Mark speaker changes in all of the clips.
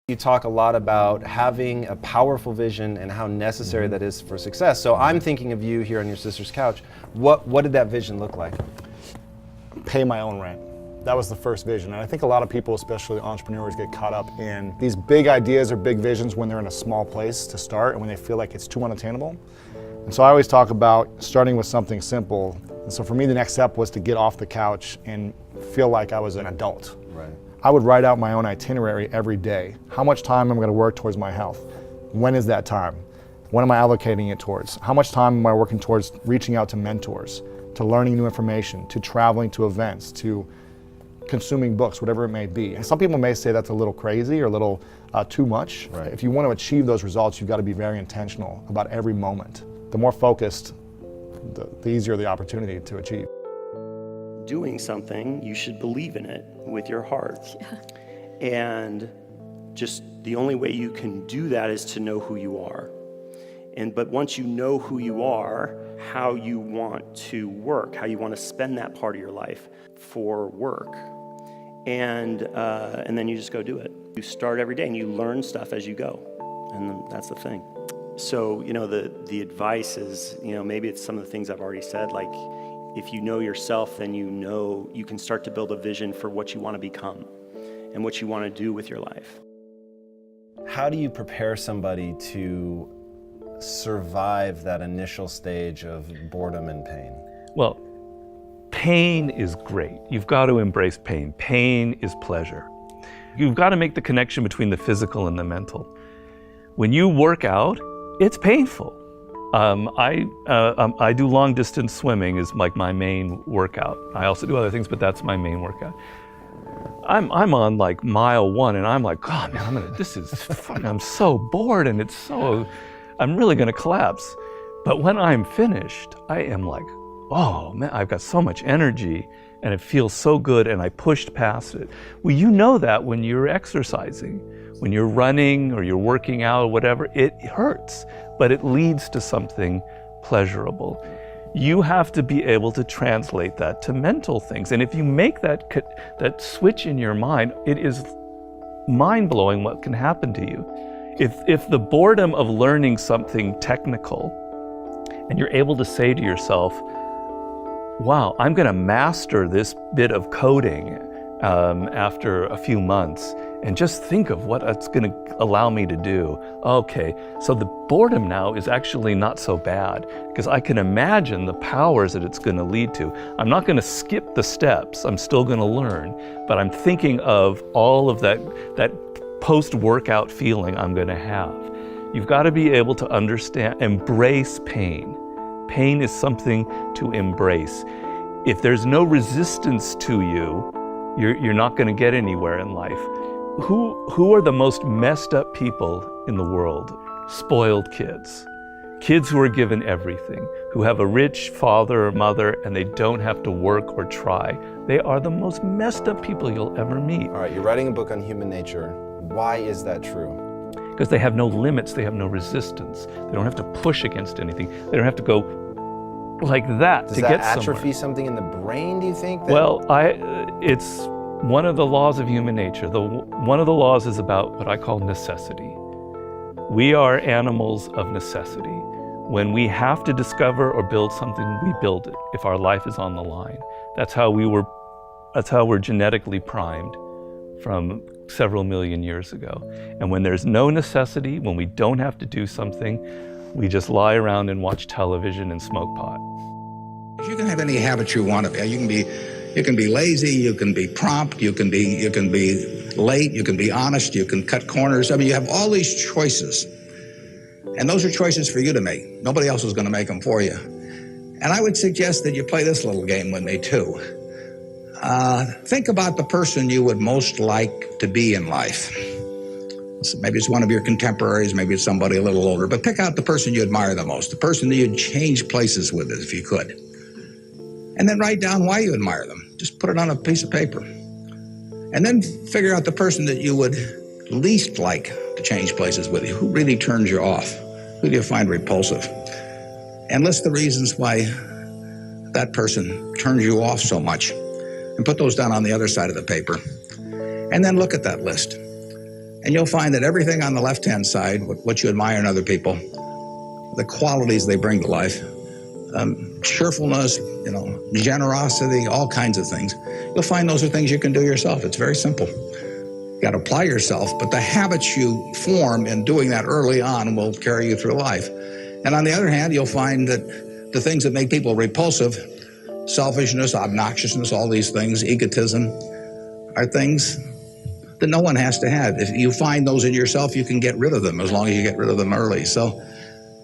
Speaker 1: You talk a lot about having a powerful vision and how necessary that is for success. So I'm thinking of you here on your sister's couch. What did that vision look like?
Speaker 2: Pay my own rent. That was the first vision. And I think a lot of people, especially entrepreneurs, get caught up in these big ideas or big visions when they're in a small place to start and when they feel like it's too unattainable. And so I always talk about starting with something simple. And so for me, the next step was to get off the couch and feel like I was an adult.
Speaker 1: Right.
Speaker 2: I would write out my own itinerary every day. How much time am I going to work towards my health? When is that time? When am I allocating it towards? How much time am I working towards reaching out to mentors, to learning new information, to traveling to events, to consuming books, whatever it may be? And some people may say that's a little crazy or a little too much.
Speaker 1: Right.
Speaker 2: If you want to achieve those results, you've got to be very intentional about every moment. The more focused, the easier the opportunity to achieve.
Speaker 3: Doing something, you should believe in it with your heart. Yeah. And just the only way you can do that is to know who you are. But once you know who you are, how you want to work, how you want to spend that part of your life for work, and then you just go do it. You start every day and you learn stuff as you go, and that's the thing. So, the advice is, maybe it's some of the things I've already said, like, if you know yourself, then you can start to build a vision for what you want to become and what you want to do with your life.
Speaker 1: How do you prepare somebody to survive that initial stage of boredom and pain?
Speaker 4: Well, pain is great. You've got to embrace pain. Pain is pleasure. You've got to make the connection between the physical and the mental. When you work out, it's painful. I do long distance swimming is like my main workout. I also do other things, but that's my main workout. I'm on like mile 1 and I'm like, God, man, this is fun. I'm so bored and I'm really gonna collapse. But when I'm finished, I am like, oh man, I've got so much energy and it feels so good and I pushed past it. Well, you know that when you're exercising, when you're running or you're working out or whatever, it hurts, but it leads to something pleasurable. You have to be able to translate that to mental things. And if you make that switch in your mind, it is mind-blowing what can happen to you. If the boredom of learning something technical, and you're able to say to yourself, wow, I'm gonna master this bit of coding after a few months, and just think of what it's gonna allow me to do. Okay, so the boredom now is actually not so bad, because I can imagine the powers that it's gonna lead to. I'm not gonna skip the steps, I'm still gonna learn, but I'm thinking of all of that post-workout feeling I'm gonna have. You've gotta be able to understand, embrace pain. Pain is something to embrace. If there's no resistance to you, you're not gonna get anywhere in life. Who are the most messed up people in the world? Spoiled kids. Kids who are given everything, who have a rich father or mother and they don't have to work or try. They are the most messed up people you'll ever meet.
Speaker 1: All right, you're writing a book on human nature. Why is that true?
Speaker 4: Because they have no limits, they have no resistance. They don't have to push against anything. They don't have to go like that to get somewhere. Does that atrophy something in the brain, do you think? Well, it's one of the laws of human nature. One of the laws is about what I call necessity. We are animals of necessity. When we have to discover or build something, we build it if our life is on the line. That's how we're genetically primed from several million years ago. And when there's no necessity, when we don't have to do something, we just lie around and watch television and smoke pot.
Speaker 5: You can have any habit you want to be. You can be lazy, you can be prompt, you can be late, you can be honest, you can cut corners. I mean, you have all these choices. And those are choices for you to make. Nobody else is going to make them for you. And I would suggest that you play this little game with me too. Think about the person you would most like to be in life. Maybe it's one of your contemporaries, maybe it's somebody a little older, but pick out the person you admire the most, the person that you'd change places with if you could. And then write down why you admire them. Just put it on a piece of paper. And then figure out the person that you would least like to change places with you. Who really turns you off? Who do you find repulsive? And list the reasons why that person turns you off so much. And put those down on the other side of the paper. And then look at that list. And you'll find that everything on the left-hand side, what you admire in other people, the qualities they bring to life, cheerfulness, generosity, all kinds of things, you'll find those are things you can do yourself. It's very simple. You got to apply yourself, but the habits you form in doing that early on will carry you through life. And on the other hand, you'll find that the things that make people repulsive, selfishness, obnoxiousness, all these things, egotism, are things that no one has to have. If you find those in yourself, you can get rid of them as long as you get rid of them early. So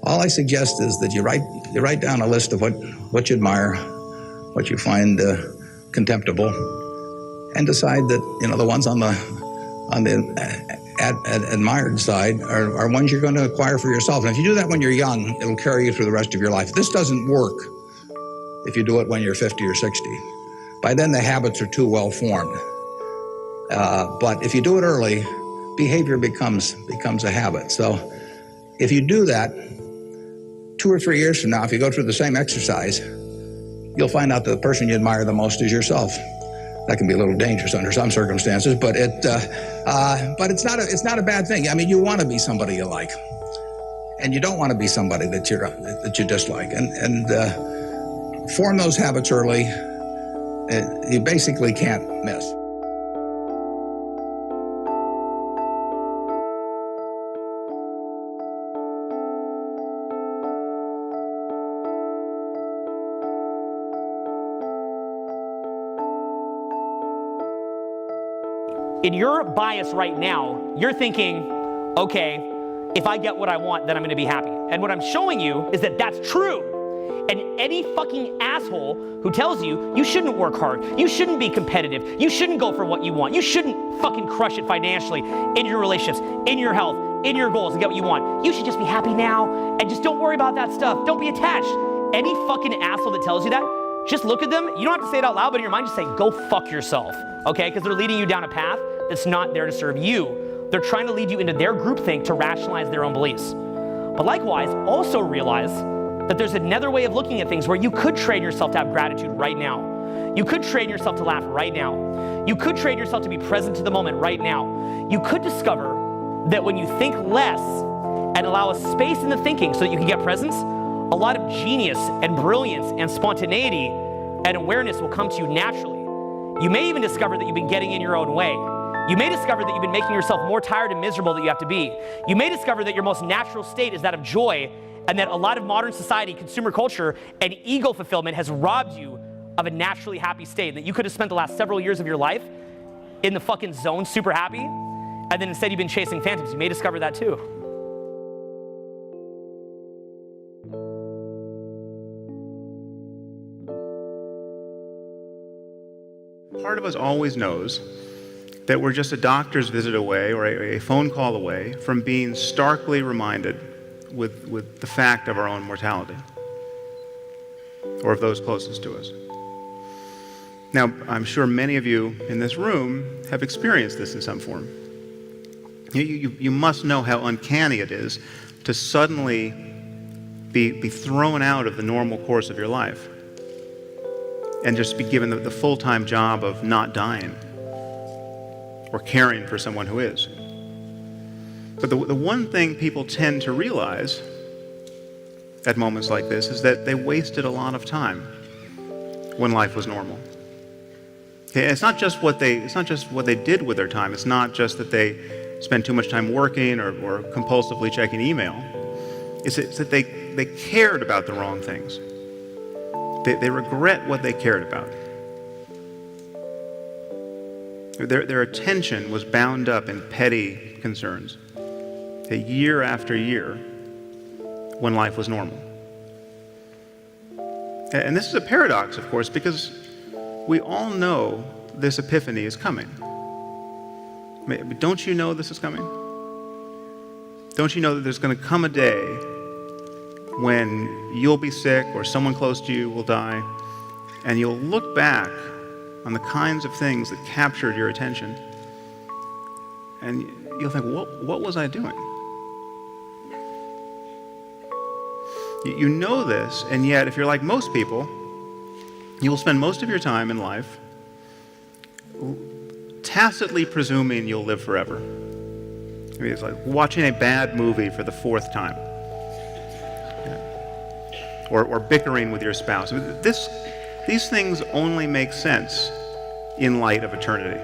Speaker 5: all I suggest is that you write down a list of what you admire, what you find contemptible, and decide that the ones on the admired side are ones you're going to acquire for yourself. And if you do that when you're young, it'll carry you through the rest of your life. This doesn't work if you do it when you're 50 or 60. By then, the habits are too well formed. But if you do it early, behavior becomes a habit. So if you do that, 2 or 3 years from now, if you go through the same exercise, you'll find out that the person you admire the most is yourself. That can be a little dangerous under some circumstances, but it's not a bad thing. I mean, you want to be somebody you like, and you don't want to be somebody that you dislike. And form those habits early. You basically can't miss.
Speaker 6: In your bias right now, you're thinking, okay, if I get what I want, then I'm gonna be happy. And what I'm showing you is that that's true. And any fucking asshole who tells you you shouldn't work hard, you shouldn't be competitive, you shouldn't go for what you want, you shouldn't fucking crush it financially, in your relationships, in your health, in your goals, and get what you want. You should just be happy now and just don't worry about that stuff. Don't be attached. Any fucking asshole that tells you that, just look at them. You don't have to say it out loud, but in your mind, just say, go fuck yourself, okay? Because they're leading you down a path that's not there to serve you. They're trying to lead you into their groupthink to rationalize their own beliefs. But likewise, also realize that there's another way of looking at things where you could train yourself to have gratitude right now. You could train yourself to laugh right now. You could train yourself to be present to the moment right now. You could discover that when you think less and allow a space in the thinking so that you can get presence, a lot of genius and brilliance and spontaneity and awareness will come to you naturally. You may even discover that you've been getting in your own way. You may discover that you've been making yourself more tired and miserable than you have to be. You may discover that your most natural state is that of joy, and that a lot of modern society, consumer culture, and ego fulfillment has robbed you of a naturally happy state, that you could have spent the last several years of your life in the fucking zone, super happy, and then instead you've been chasing phantoms. You may discover that too.
Speaker 7: Part of us always knows that we're just a doctor's visit away or a phone call away from being starkly reminded with the fact of our own mortality or of those closest to us. Now, I'm sure many of you in this room have experienced this in some form. You must know how uncanny it is to suddenly be thrown out of the normal course of your life and just be given the full-time job of not dying or caring for someone who is. But the one thing people tend to realize at moments like this is that they wasted a lot of time when life was normal. Okay, it's not just what they did with their time. It's not just that they spent too much time working or compulsively checking email. It's that they cared about the wrong things. They regret what they cared about. Their attention was bound up in petty concerns, year after year, when life was normal. And this is a paradox, of course, because we all know this epiphany is coming. Don't you know this is coming? Don't you know that there's going to come a day when you'll be sick or someone close to you will die, and you'll look back on the kinds of things that captured your attention, and you'll think, what was I doing? You know this, and yet if you're like most people, you will spend most of your time in life tacitly presuming you'll live forever. I mean, it's like watching a bad movie for the 4th time. Or bickering with your spouse. These things only make sense in light of eternity.